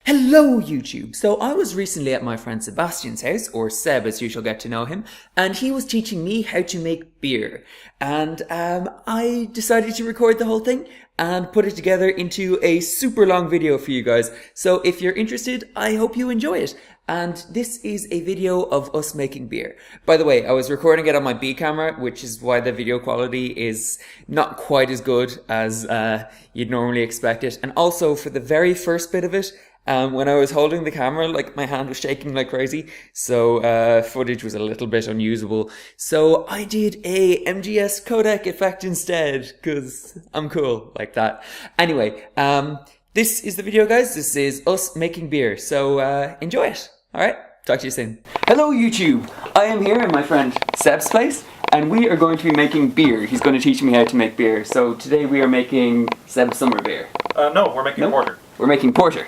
Hello YouTube! So I was recently at my friend Sebastian's house, or Seb as you shall get to know him, and he was teaching me how to make beer. And I decided to record the whole thing and put it together into a super long video for you guys. So if you're interested, I hope you enjoy it. And this is a video of us making beer. By the way, I was recording it on my B camera, which is why the video quality is not quite as good as you'd normally expect it. And also for the very first bit of it, when I was holding the camera, like my hand was shaking like crazy, so footage was a little bit unusable. So I did a MGS codec effect instead, because I'm cool like that. Anyway, this is the video, guys. This is us making beer, so enjoy it. Alright, talk to you soon. Hello YouTube! I am here in my friend Seb's place, and we are going to be making beer. He's going to teach me how to make beer. So today we are making Seb's summer beer. No, we're making porter. We're making porter.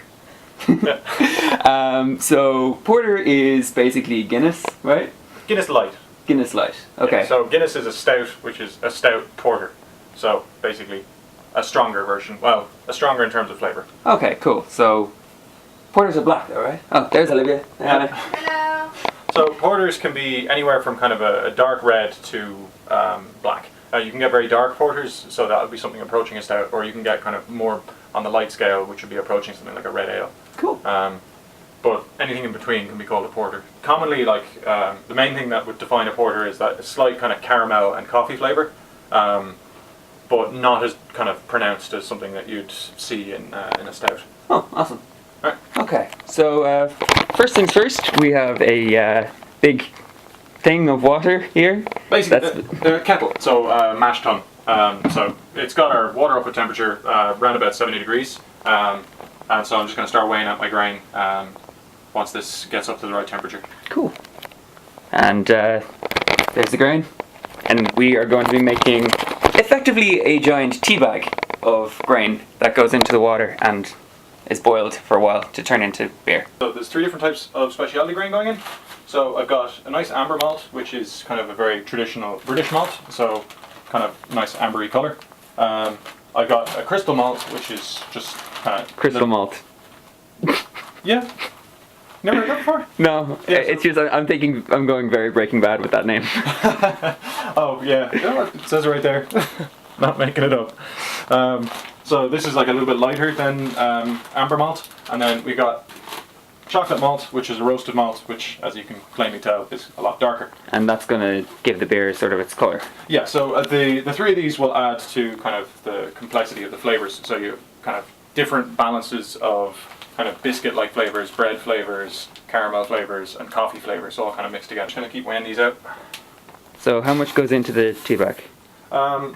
Yeah. So porter is basically Guinness, right? Guinness Light. Guinness Light. Okay. Yeah, so Guinness is a stout, which is a stout porter. So basically, a stronger version. Well, a stronger in terms of flavour. Okay, cool. So porters are black, though, right? Oh, there's Olivia. Hello. So porters can be anywhere from kind of a dark red to black. You can get very dark porters, so that would be something approaching a stout, or you can get kind of more on the light scale, which would be approaching something like a red ale. Cool. But anything in between can be called a porter. Commonly, the main thing that would define a porter is that slight kind of caramel and coffee flavour, but not as kind of pronounced as something that you'd see in a stout. Oh, awesome. All right. Okay, so first things first, we have a big thing of water here. Basically, the kettle, so mash tun. So it's got our water up at temperature around about 70 degrees. And so I'm just going to start weighing out my grain once this gets up to the right temperature. Cool. And there's the grain. And we are going to be making effectively a giant tea bag of grain that goes into the water and is boiled for a while to turn into beer. So there's 3 different types of specialty grain going in. So I've got a nice amber malt, which is kind of a very traditional British malt, so kind of nice ambery colour. I've got a crystal malt, which is just kind of... Crystal malt. Yeah. Never heard that before? No, Yeah, it's just I'm thinking I'm going very Breaking Bad with that name. Oh yeah, it says it right there. Not making it up. So this is like a little bit lighter than amber malt, and then we got chocolate malt, which is a roasted malt, which, as you can plainly tell, is a lot darker. And that's going to give the beer sort of its colour. Yeah, so the 3 of these will add to kind of the complexity of the flavours. So you kind of different balances of kind of biscuit-like flavours, bread flavours, caramel flavours, and coffee flavours, all kind of mixed together. Just going to keep weighing these out. So how much goes into the tea bag?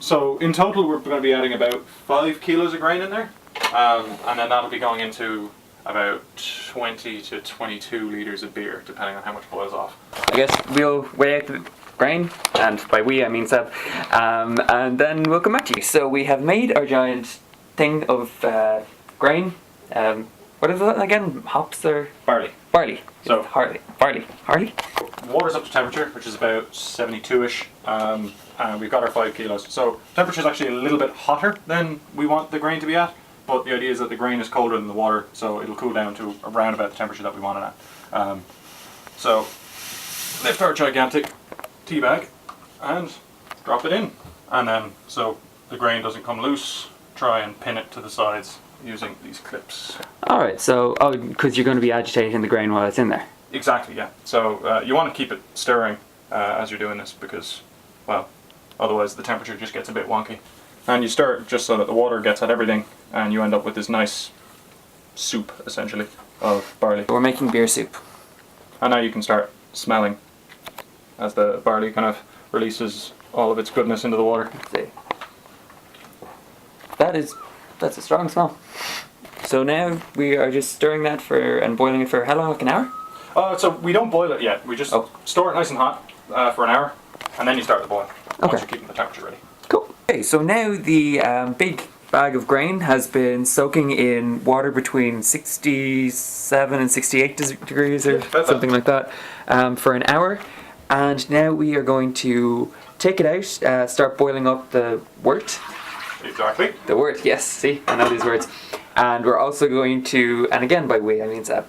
So in total, we're going to be adding about 5 kilos of grain in there, and then that'll be going into about 20 to 22 litres of beer, depending on how much boils off. I guess we'll weigh out the grain, and by we I mean Seb, and then we'll come back to you. So we have made our giant thing of grain. What is that again? Hops or? Barley. Barley. So barley. Water's up to temperature, which is about 72ish, and we've got our 5 kilos. So temperature is actually a little bit hotter than we want the grain to be at. But the idea is that the grain is colder than the water, so it'll cool down to around about the temperature that we want it at. So lift our gigantic tea bag and drop it in. And then, so the grain doesn't come loose, try and pin it to the sides using these clips. Alright, so, because you're going to be agitating the grain while it's in there. Exactly, yeah. So you want to keep it stirring as you're doing this because, well, otherwise the temperature just gets a bit wonky. And you stir it just so that the water gets at everything, and you end up with this nice soup, essentially, of barley. We're making beer soup. And now you can start smelling as the barley kind of releases all of its goodness into the water. Let's see. That's a strong smell. So now we are just stirring that and boiling it for how long? Like an hour? So we don't boil it yet. We just store it nice and hot for an hour, and then you start the boil. Once you're keeping the temperature ready. Cool. Okay, so now the big bag of grain has been soaking in water between 67 and 68 degrees or something like that for an hour. And now we are going to take it out, start boiling up the wort. Exactly. The wort, yes, see, I know these words. And we're also going to, and again by we I mean Seb,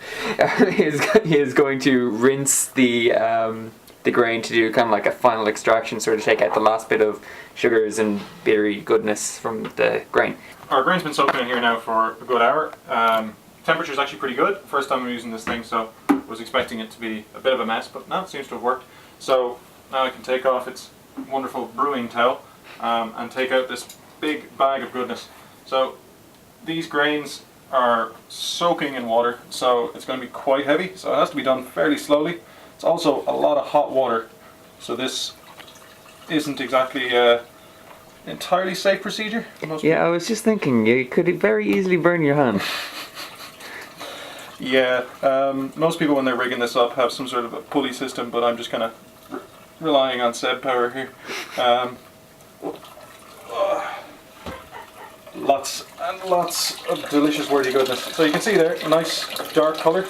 he is going to rinse the grain to do kind of like a final extraction, sort of take out the last bit of sugars and bittery goodness from the grain. Our grain's been soaking in here now for a good hour. Temperature's actually pretty good. First time I'm using this thing, so I was expecting it to be a bit of a mess, but now it seems to have worked. So now I can take off its wonderful brewing towel and take out this big bag of goodness. So these grains are soaking in water, so it's going to be quite heavy, so it has to be done fairly slowly. It's also a lot of hot water, so this isn't exactly entirely safe procedure. Yeah, I was just thinking, you could very easily burn your hand. Yeah, most people when they're rigging this up have some sort of a pulley system, but I'm just kind of relying on Seb power here. Lots and lots of delicious worthy goodness. So you can see there, a nice dark colour.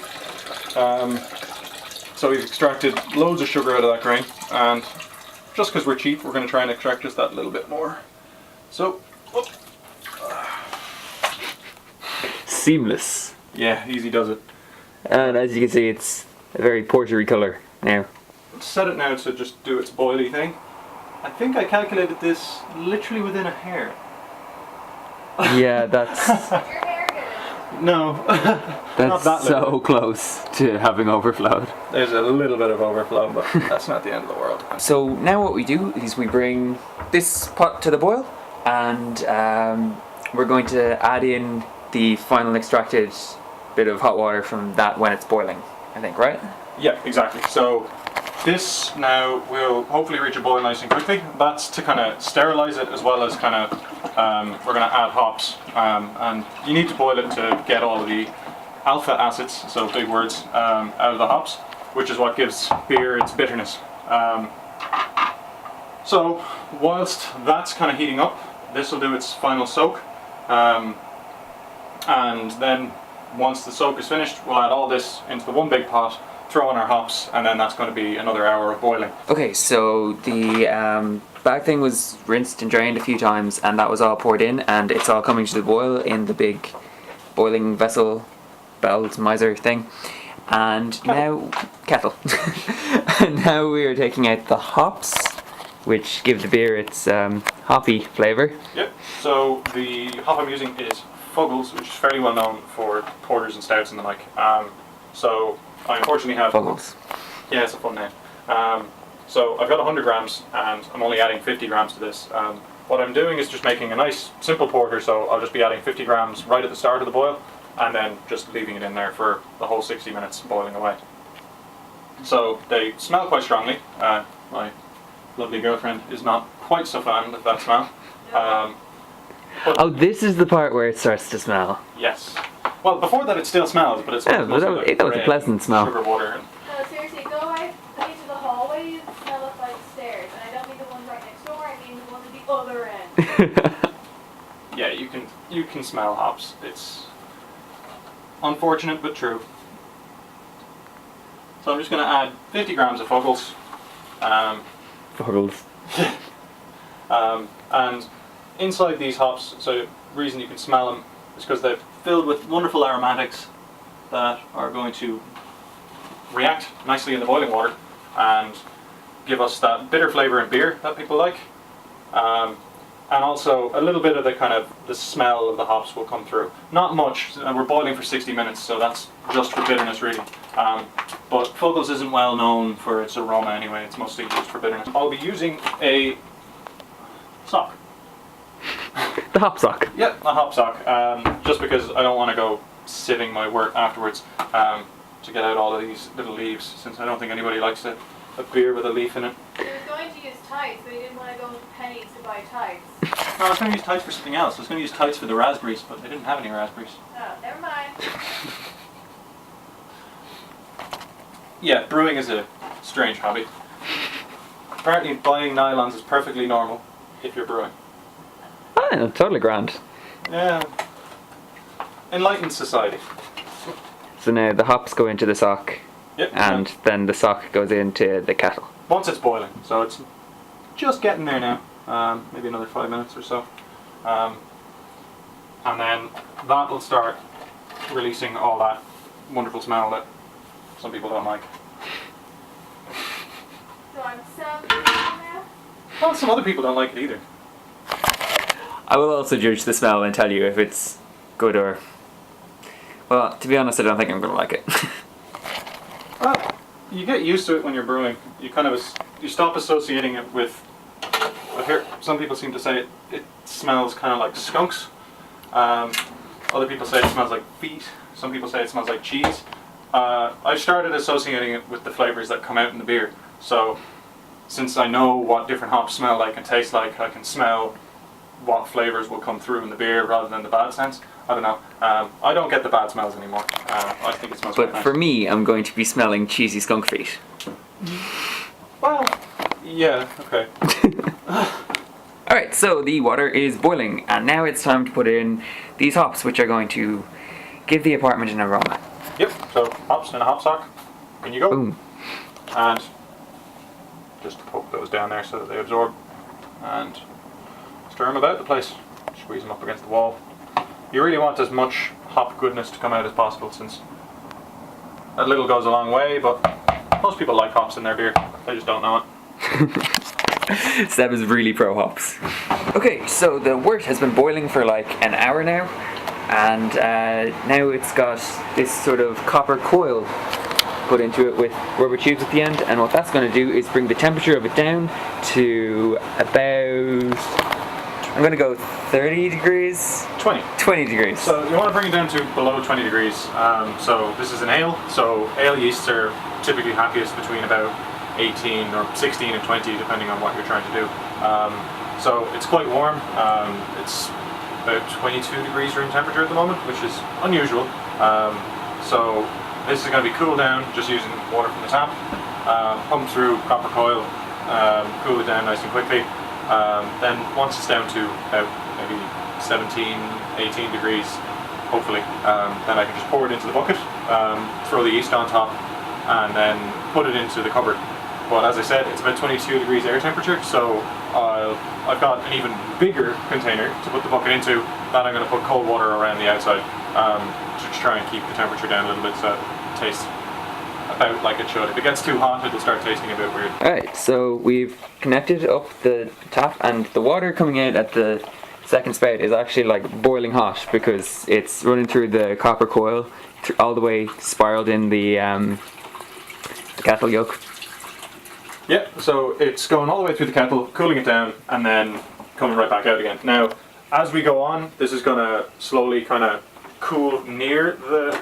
So we've extracted loads of sugar out of that grain, and just because we're cheap, we're going to try and extract just that little bit more. So, Seamless. yeah, easy does it. And as you can see, it's a very portery colour now. Set it now to just do its boily thing. I think I calculated this literally within a hair. Yeah, that's No, not that's that so little. close to having overflowed. There's a little bit of overflow, but that's not the end of the world. So now what we do is we bring this pot to the boil, and we're going to add in the final extracted bit of hot water from that when it's boiling, I think, right? Yeah, exactly. So this now will hopefully reach a boil nice and quickly. That's to kind of sterilize it, as well as kind of we're going to add hops, and you need to boil it to get all of the alpha acids, so big words, out of the hops, which is what gives beer its bitterness. So whilst that's kind of heating up, this will do its final soak, and then once the soak is finished, we'll add all this into the one big pot, throw in our hops, and then that's going to be another hour of boiling. Okay, so the bag thing was rinsed and drained a few times, and that was all poured in, and it's all coming to the boil in the big boiling vessel, belled miser thing. And now, kettle. And now we are taking out the hops, which give the beer its hoppy flavour. Yep, so the hop I'm using is Fuggles, which is fairly well known for porters and stouts and the like. So I unfortunately have... Fuggles. Yeah, it's a fun name. So I've got 100 grams, and I'm only adding 50 grams to this. What I'm doing is just making a nice simple porter, so I'll just be adding 50 grams right at the start of the boil, and then just leaving it in there for the whole 60 minutes boiling away. So they smell quite strongly. My lovely girlfriend is not quite so fond of that smell. Oh, this is the part where it starts to smell. Yes. Well, before that it still smells, but it's Yeah, but that was a pleasant smell. Sugar water. No, seriously, go out into the hallways, smell it by the stairs. And I don't mean the ones right next door, I mean the ones at the other end. Yeah, you can smell hops. It's unfortunate but true. So I'm just going to add 50 grams of Fuggles. Fuggles. And inside these hops, so the reason you can smell them is because they're filled with wonderful aromatics that are going to react nicely in the boiling water and give us that bitter flavour in beer that people like. And also a little bit of the kind of the smell of the hops will come through. Not much, we're boiling for 60 minutes, so that's just for bitterness really. But Fuggles isn't well known for its aroma anyway, it's mostly used for bitterness. I'll be using a sock. The hop sock. Yeah, a hop sock, just because I don't want to go sieving my wort afterwards to get out all of these little leaves, since I don't think anybody likes a beer with a leaf in it. He was going to use tights, but he didn't want to go into Penny's to buy tights. No, I was going to use tights for something else. I was going to use tights for the raspberries, but they didn't have any raspberries. Oh, never mind. Yeah, brewing is a strange hobby. Apparently buying nylons is perfectly normal if you're brewing. Oh, yeah, totally grand. Yeah. Enlightened society. So now the hops go into the sock, Yep. and then the sock goes into the kettle. Once it's boiling, so it's just getting there now. Maybe another 5 minutes or so. and then that will start releasing all that wonderful smell that some people don't like. So I'm selling it now. Well, some other people don't like it either. I will also judge the smell and tell you if it's good or... Well, to be honest, I don't think I'm going to like it. Well, you get used to it when you're brewing. You kind of you stop associating it with. I hear some people seem to say it smells kind of like skunks. Other people say it smells like feet. Some people say it smells like cheese. I started associating it with the flavors that come out in the beer. So, since I know what different hops smell like and taste like, I can smell what flavors will come through in the beer rather than the bad scents. I don't know. I don't get the bad smells anymore. I think it smells quite But nice. for me, I'm going to be smelling cheesy skunk feet. Well, yeah, okay. Alright, so the water is boiling, and now it's time to put in these hops, which are going to give the apartment an aroma. Yep, so hops in a hop sock. In you go. Boom. And just poke those down there so that they absorb. And stir them about the place. Squeeze them up against the wall. You really want as much hop goodness to come out as possible, since a little goes a long way, but most people like hops in their beer. They just don't know it. Seb is really pro hops. Okay, so the wort has been boiling for like an hour now, and now it's got this sort of copper coil put into it with rubber tubes at the end, and what that's going to do is bring the temperature of it down to about, I'm going to go 30 degrees? 20. 20 degrees. So you want to bring it down to below 20 degrees. So this is an ale, so ale yeasts are typically happiest between about 18 or 16 and 20, depending on what you're trying to do. So it's quite warm. It's about 22 degrees room temperature at the moment, which is unusual. So this is going to be cooled down just using water from the tap, pump through copper coil, cool it down nice and quickly. Then once it's down to about maybe 17, 18 degrees, hopefully, then I can just pour it into the bucket, throw the yeast on top, and then put it into the cupboard. But as I said, it's about 22 degrees air temperature, so I've got an even bigger container to put the bucket into that I'm going to put cold water around the outside, to try and keep the temperature down a little bit so it tastes about like it should. If it gets too hot, it'll start tasting a bit weird. Alright, so we've connected up the tap, and the water coming out at the second spout is actually like boiling hot because it's running through the copper coil all the way spiraled in the kettle yoke. Yeah, so it's going all the way through the kettle, cooling it down, and then coming right back out again. Now, as we go on, this is going to slowly kind of cool near the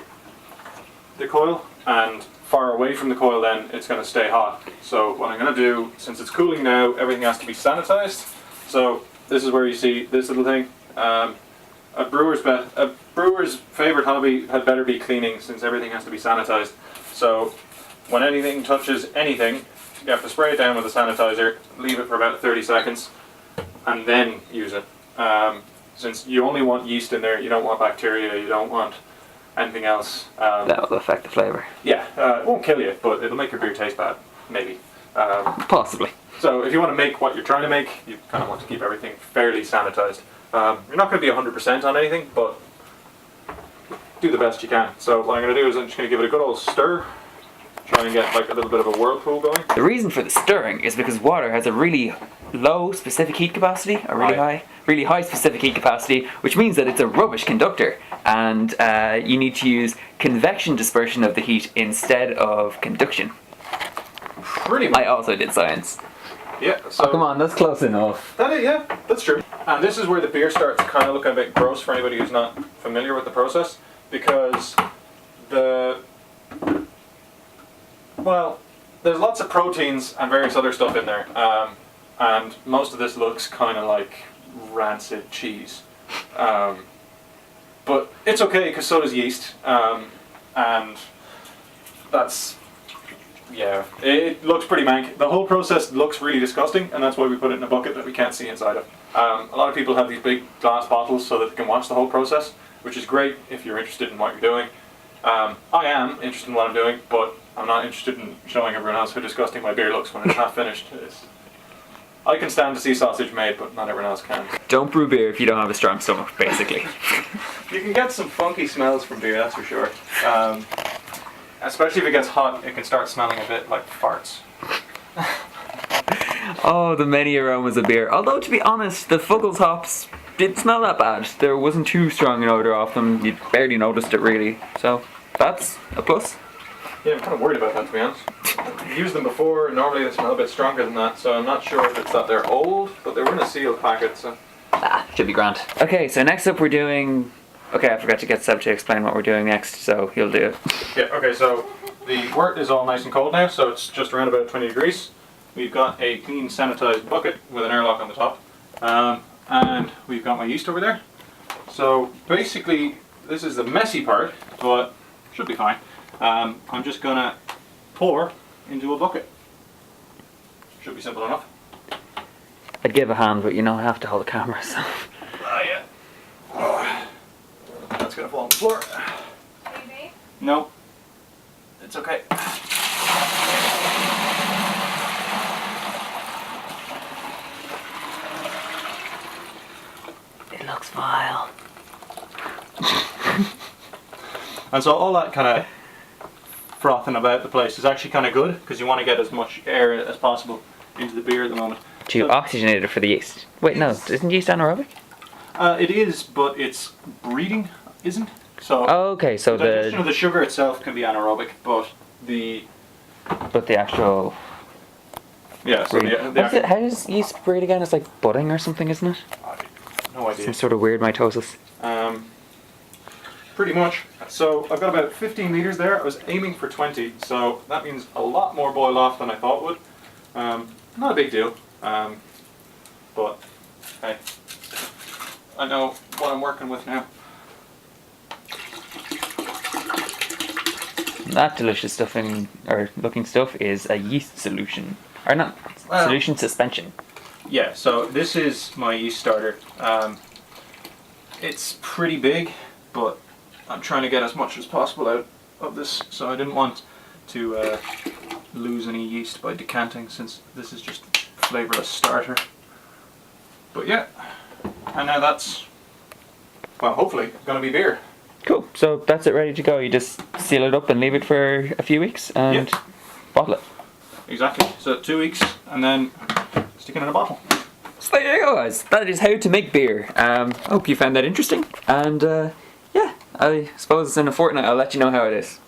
coil, and far away from the coil then it's going to stay hot. So what I'm going to do, since it's cooling now, everything has to be sanitized. So this is where you see this little thing. A brewer's favorite hobby had better be cleaning, since everything has to be sanitized. So when anything touches anything, you have to spray it down with a sanitizer, leave it for about 30 seconds, and then use it. Since you only want yeast in there, you don't want bacteria, you don't want anything else. That will affect the flavour. Yeah, it won't kill you, but it'll make your beer taste bad, maybe. Possibly. So if you want to make what you're trying to make, you kind of want to keep everything fairly sanitized. You're not going to be 100% on anything, but do the best you can. So what I'm going to do is I'm just going to give it a good old stir. Try and get like a little bit of a whirlpool going. The reason for the stirring is because water has a really low specific heat capacity, a really high specific heat capacity, which means that it's a rubbish conductor, and you need to use convection dispersion of the heat instead of conduction. Pretty much. I also did science. Yeah, so Come on, that's close enough. yeah, that's true. And this is where the beer starts kind of looking a bit gross for anybody who's not familiar with the process, because there's lots of proteins and various other stuff in there, and most of this looks kind of like rancid cheese. But it's okay, because so does yeast, and that's, yeah, it looks pretty mank. The whole process looks really disgusting, and that's why we put it in a bucket that we can't see inside of. A lot of people have these big glass bottles so that they can watch the whole process, which is great if you're interested in what you're doing. I am interested in what I'm doing, but I'm not interested in showing everyone else how disgusting my beer looks when it's half finished. I can stand to see sausage made, but not everyone else can. Don't brew beer if you don't have a strong stomach, basically. You can get some funky smells from beer, that's for sure. Especially if it gets hot, it can start smelling a bit like farts. Oh, the many aromas of beer. Although, to be honest, the Fuggles hops didn't smell that bad. There wasn't too strong an odour off them. You barely noticed it, really. So, that's a plus. Yeah, I'm kind of worried about that, to be honest. I've used them before, and normally they smell a bit stronger than that, so I'm not sure if it's that they're old, but they were in a sealed packet, so... Should be grand. Okay, so next up we're doing... Okay, I forgot to get Seb to explain what we're doing next, so he'll do it. Yeah, okay, so the wort is all nice and cold now, so it's just around about 20 degrees. We've got a clean sanitized bucket with an airlock on the top. And we've got my yeast over there. So basically, this is the messy part, but should be fine. I'm just gonna pour into a bucket. Should be simple enough. I'd give a hand, but you know I have to hold the camera, so... Yeah. Oh, that's gonna fall on the floor. Maybe? No. It's okay. It looks vile. And so all that kind of frothing about the place is actually kind of good, because you want to get as much air as possible into the beer at the moment. To oxygenate it for the yeast. Wait, no, isn't yeast anaerobic? It is, but its breeding isn't. So Oh, okay, so the digestion of the sugar itself can be anaerobic, but the actual... yeah. So the how does yeast breed again? It's like budding or something, isn't it? no idea. Some sort of weird mitosis. Pretty much. So I've got about 15 litres there. I was aiming for 20, so that means a lot more boiled off than I thought it would. Not a big deal, but hey, I know what I'm working with now. That delicious stuffing, or looking stuff, is a yeast solution. Or not, Well, solution suspension. Yeah, so this is my yeast starter. It's pretty big, but I'm trying to get as much as possible out of this, so I didn't want to lose any yeast by decanting, since this is just flavourless starter. But yeah, and now that's, well, hopefully going to be beer. Cool, so that's it ready to go. You just seal it up and leave it for a few weeks and bottle it. Exactly, so 2 weeks and then stick it in a bottle. So there you go, guys. That is how to make beer. Hope you found that interesting, and yeah, I suppose in a fortnight I'll let you know how it is.